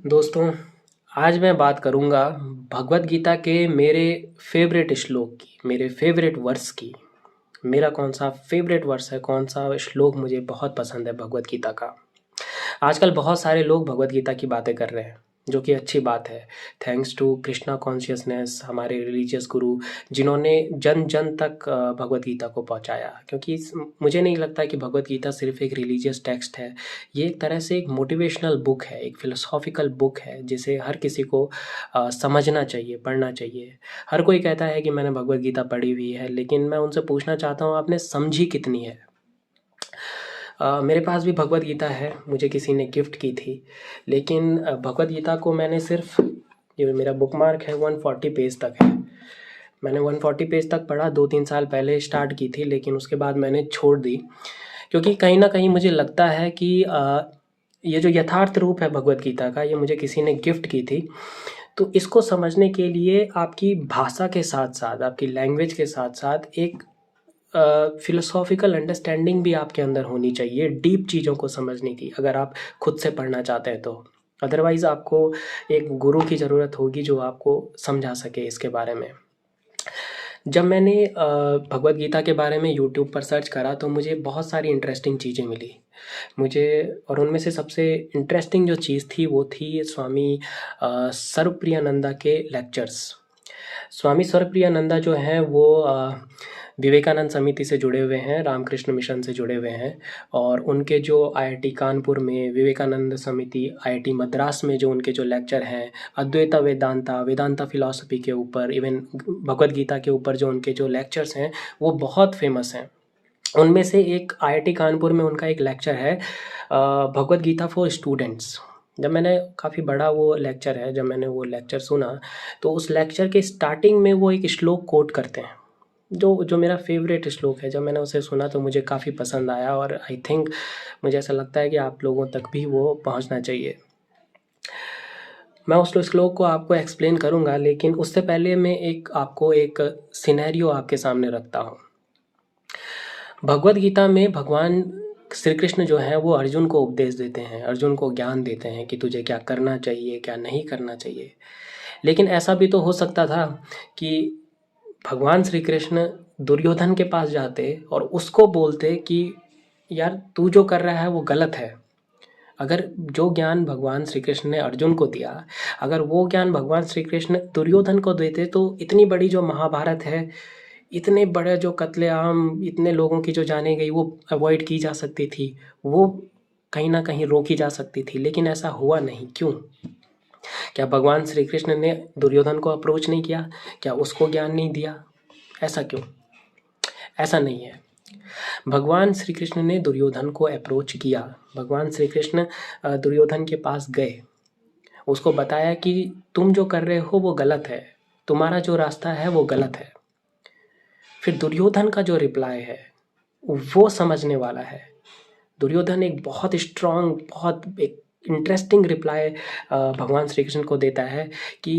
दोस्तों, आज मैं बात करूँगा भगवद गीता के मेरे फेवरेट श्लोक की, मेरे फेवरेट वर्स की। मेरा कौन सा फेवरेट वर्स है, कौन सा श्लोक मुझे बहुत पसंद है भगवद गीता का। आजकल बहुत सारे लोग भगवद गीता की बातें कर रहे हैं, जो कि अच्छी बात है। थैंक्स टू कृष्णा कॉन्शियसनेस, हमारे रिलीजियस गुरु, जिन्होंने जन जन तक भगवद गीता को पहुंचाया। क्योंकि मुझे नहीं लगता कि भगवद गीता सिर्फ एक रिलीजियस टेक्स्ट है। ये एक तरह से एक मोटिवेशनल बुक है, एक फिलोसॉफिकल बुक है, जिसे हर किसी को समझना चाहिए, पढ़ना चाहिए। हर कोई कहता है कि मैंने भगवद गीता पढ़ी हुई है, लेकिन मैं उनसे पूछना चाहता हूँ, आपने समझी कितनी है। मेरे पास भी भगवद गीता है, मुझे किसी ने गिफ्ट की थी। लेकिन भगवद गीता को मैंने सिर्फ, ये मेरा बुकमार्क है, 140 पेज तक है। मैंने 140 पेज तक पढ़ा, 2-3 साल पहले स्टार्ट की थी, लेकिन उसके बाद मैंने छोड़ दी। क्योंकि कहीं ना कहीं मुझे लगता है कि ये जो यथार्थ रूप है भगवद गीता का, ये मुझे किसी ने गिफ्ट की थी। तो इसको समझने के लिए आपकी भाषा के साथ साथ, आपकी लैंग्वेज के साथ साथ एक फिलोसॉफिकल अंडरस्टैंडिंग भी आपके अंदर होनी चाहिए, डीप चीज़ों को समझने की, अगर आप खुद से पढ़ना चाहते हैं तो। अदरवाइज़ आपको एक गुरु की ज़रूरत होगी जो आपको समझा सके इसके बारे में। जब मैंने भगवद गीता के बारे में यूट्यूब पर सर्च करा तो मुझे बहुत सारी इंटरेस्टिंग चीज़ें मिली मुझे। और उनमें से सबसे इंटरेस्टिंग जो चीज़ थी वो थी स्वामी सर्वप्रियानंदा के लेक्चर्स। स्वामी सर्वप्रियानंदा जो हैं वो विवेकानंद समिति से जुड़े हुए हैं, रामकृष्ण मिशन से जुड़े हुए हैं। और उनके जो आईआईटी कानपुर में, विवेकानंद समिति, आईआईटी मद्रास में जो उनके जो लेक्चर हैं, अद्वैता वेदांता, वेदांता फिलॉसफी के ऊपर, इवन भगवद गीता के ऊपर जो उनके जो लेक्चर्स हैं वो बहुत फेमस हैं। उनमें से एक आईआईटी कानपुर में उनका एक लेक्चर है भगवद गीता फॉर स्टूडेंट्स। जब मैंने, काफ़ी बड़ा वो लेक्चर है, जब मैंने वो लेक्चर सुना तो उस लेक्चर के स्टार्टिंग में वो एक श्लोक कोट करते हैं, जो जो मेरा फेवरेट श्लोक है। जब मैंने उसे सुना तो मुझे काफ़ी पसंद आया, और आई थिंक मुझे ऐसा लगता है कि आप लोगों तक भी वो पहुंचना चाहिए। मैं उस श्लोक को आपको एक्सप्लेन करूंगा, लेकिन उससे पहले मैं आपको एक सिनेरियो आपके सामने रखता हूँ। भगवद गीता में भगवान श्री कृष्ण जो है वो अर्जुन को उपदेश देते हैं, अर्जुन को ज्ञान देते हैं कि तुझे क्या करना चाहिए, क्या नहीं करना चाहिए। लेकिन ऐसा भी तो हो सकता था कि भगवान श्री कृष्ण दुर्योधन के पास जाते और उसको बोलते कि यार तू जो कर रहा है वो गलत है। अगर जो ज्ञान भगवान श्री कृष्ण ने अर्जुन को दिया, अगर वो ज्ञान भगवान श्री कृष्ण दुर्योधन को देते, तो इतनी बड़ी जो महाभारत है, इतने बड़े जो कत्लेआम, इतने लोगों की जो जाने गई, वो अवॉइड की जा सकती थी, वो कहीं ना कहीं रोकी जा सकती थी। लेकिन ऐसा हुआ नहीं, क्यों? क्या भगवान श्री कृष्ण ने दुर्योधन को अप्रोच नहीं किया? क्या उसको ज्ञान नहीं दिया? ऐसा क्यों? ऐसा नहीं है। भगवान श्री कृष्ण ने दुर्योधन को अप्रोच किया। भगवान श्री कृष्ण दुर्योधन के पास गए, उसको बताया कि तुम जो कर रहे हो वो गलत है, तुम्हारा जो रास्ता है वो गलत है। फिर दुर्योधन का जो रिप्लाई है वो समझने वाला है। दुर्योधन एक बहुत स्ट्रांग, बहुत एक इंटरेस्टिंग रिप्लाई भगवान श्री कृष्ण को देता है कि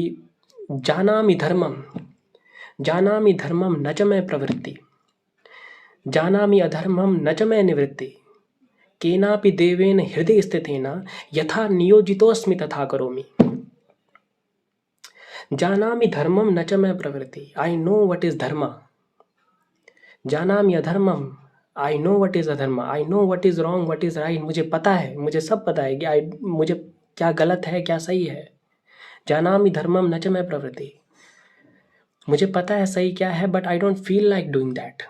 जानामि धर्मम, जानामि धर्मम न च मैं प्रवृत्ति, जानामि अधर्मम न च मैं निवृत्ति, केनापि देवेन हृदय स्थितेन यथा नियोजितोऽस्मि तथा करोमि। जानामि धर्मम न च मैं प्रवृत्ति, आई नो व्हाट इज धर्म। जानामि अधर्मम, आई नो व्हाट इज अधर्म। I know what is wrong, what is right. मुझे पता है, मुझे सब पता है कि मुझे क्या गलत है, क्या सही है। जानामि धर्मम न च मैं प्रवृत्ति, मुझे पता है सही क्या है, but I don't feel like doing that.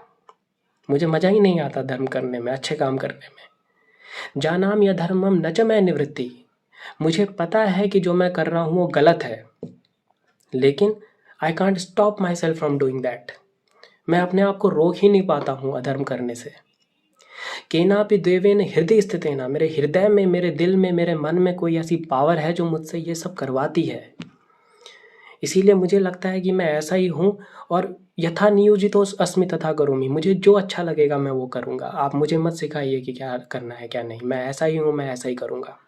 मुझे मजा ही नहीं आता धर्म करने में, अच्छे काम करने में। जानामि अधर्मम न च मैं निवृत्ति, मुझे पता है कि जो मैं कर रहा हूँ वो गलत है, लेकिन I can't stop my self from doing that. मैं अपने आप को रोक ही नहीं पाता हूँ अधर्म करने से। केनापि देवेन हृदय स्थितेन, मेरे हृदय में, मेरे दिल में, मेरे मन में कोई ऐसी पावर है जो मुझसे ये सब करवाती है। इसीलिए मुझे लगता है कि मैं ऐसा ही हूँ, और यथा नियोजितो अस्मि तथा करोमि, मुझे जो अच्छा लगेगा मैं वो करूँगा। आप मुझे मत सिखाइए कि क्या करना है क्या नहीं, मैं ऐसा ही हूँ, मैं ऐसा ही करूँगा।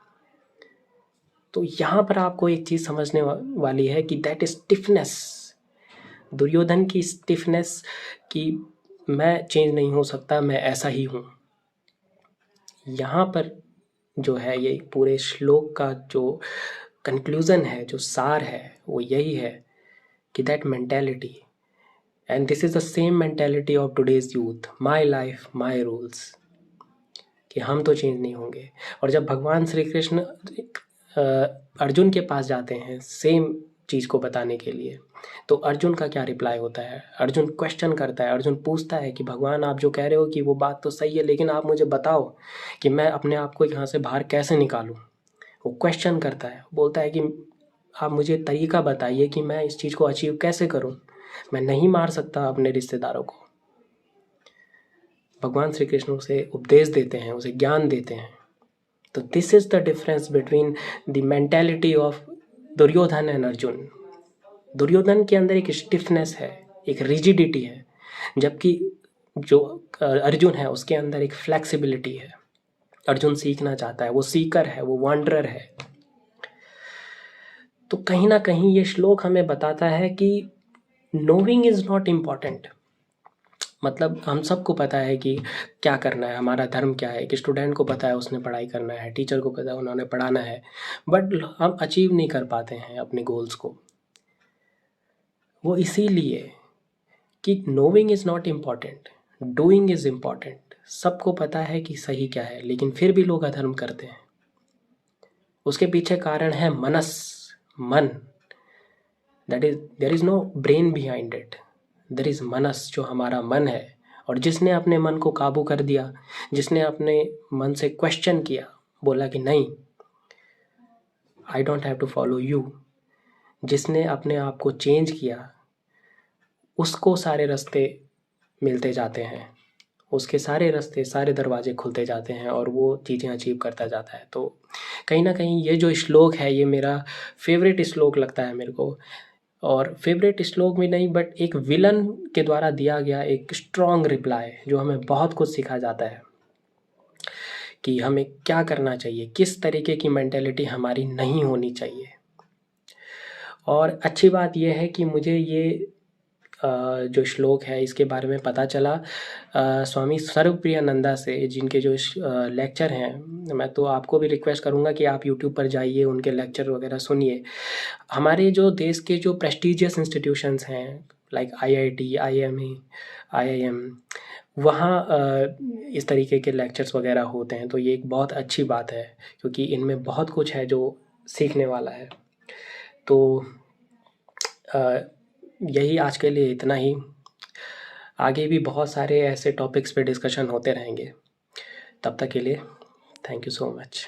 तो यहाँ पर आपको एक चीज़ समझने वाली है कि दैट स्टिफनेस, दुर्योधन की स्टिफनेस, कि मैं चेंज नहीं हो सकता, मैं ऐसा ही हूँ। यहाँ पर जो है ये पूरे श्लोक का जो कंक्लूज़न है, जो सार है, वो यही है कि that mentality, and this is the same mentality of today's youth, my life my rules, कि हम तो चेंज नहीं होंगे। और जब भगवान श्री कृष्ण अर्जुन के पास जाते हैं सेम चीज़ को बताने के लिए, तो अर्जुन का क्या रिप्लाई होता है? अर्जुन क्वेश्चन करता है, अर्जुन पूछता है कि भगवान आप जो कह रहे हो कि वो बात तो सही है, लेकिन आप मुझे बताओ कि मैं अपने आप को यहाँ से बाहर कैसे निकालूं। वो क्वेश्चन करता है, बोलता है कि आप मुझे तरीका बताइए कि मैं इस चीज़ को अचीव कैसे करूं, मैं नहीं मार सकता अपने रिश्तेदारों को। भगवान श्री कृष्ण उसे उपदेश देते हैं, उसे ज्ञान देते हैं। तो this is the difference between the mentality of Duryodhan and Arjun. Duryodhan के अंदर एक स्टिफनेस है, एक रिजिडिटी है, जबकि जो अर्जुन है उसके अंदर एक फ्लेक्सिबिलिटी है। अर्जुन सीखना चाहता है, वो सीकर है, वो वांडरर है। तो कहीं ना कहीं ये श्लोक हमें बताता है कि नोइंग इज नॉट इम्पॉर्टेंट। मतलब हम सबको पता है कि क्या करना है, हमारा धर्म क्या है। एक स्टूडेंट को पता है उसने पढ़ाई करना है, टीचर को पता है उन्होंने पढ़ाना है, बट हम अचीव नहीं कर पाते हैं अपने गोल्स को। वो इसीलिए कि knowing is not important, doing is important. सबको पता है कि सही क्या है, लेकिन फिर भी लोग अधर्म करते हैं। उसके पीछे कारण है मन। That is, there is no brain behind it, there is मनस, जो हमारा मन है। और जिसने अपने मन को काबू कर दिया, जिसने अपने मन से क्वेश्चन किया, बोला कि नहीं, I don't have to follow you, जिसने अपने आप को चेंज किया, उसको सारे रास्ते मिलते जाते हैं, उसके सारे रास्ते, सारे दरवाजे खुलते जाते हैं और वो चीज़ें अचीव करता जाता है। तो कहीं ना कहीं ये जो श्लोक है, ये मेरा फेवरेट श्लोक लगता है मेरे को। और फेवरेट श्लोक भी नहीं, बट एक विलन के द्वारा दिया गया एक स्ट्रॉन्ग रिप्लाई, जो हमें बहुत कुछ सिखा जाता है कि हमें क्या करना चाहिए, किस तरीके की मेंटेलिटी हमारी नहीं होनी चाहिए। और अच्छी बात यह है कि मुझे ये जो श्लोक है इसके बारे में पता चला स्वामी सर्वप्रियानंदा से, जिनके जो लेक्चर हैं। मैं तो आपको भी रिक्वेस्ट करूँगा कि आप यूट्यूब पर जाइए, उनके लेक्चर वगैरह सुनिए। हमारे जो देश के जो प्रेस्टिजियस इंस्टीट्यूशंस हैं, लाइक IIT, IIM, IIM, वहाँ इस तरीके के लेक्चर्स वगैरह होते हैं। तो ये एक बहुत अच्छी बात है, क्योंकि इनमें बहुत कुछ है जो सीखने वाला है। तो यही आज के लिए इतना ही। आगे भी बहुत सारे ऐसे टॉपिक्स पे डिस्कशन होते रहेंगे। तब तक के लिए थैंक यू सो मच।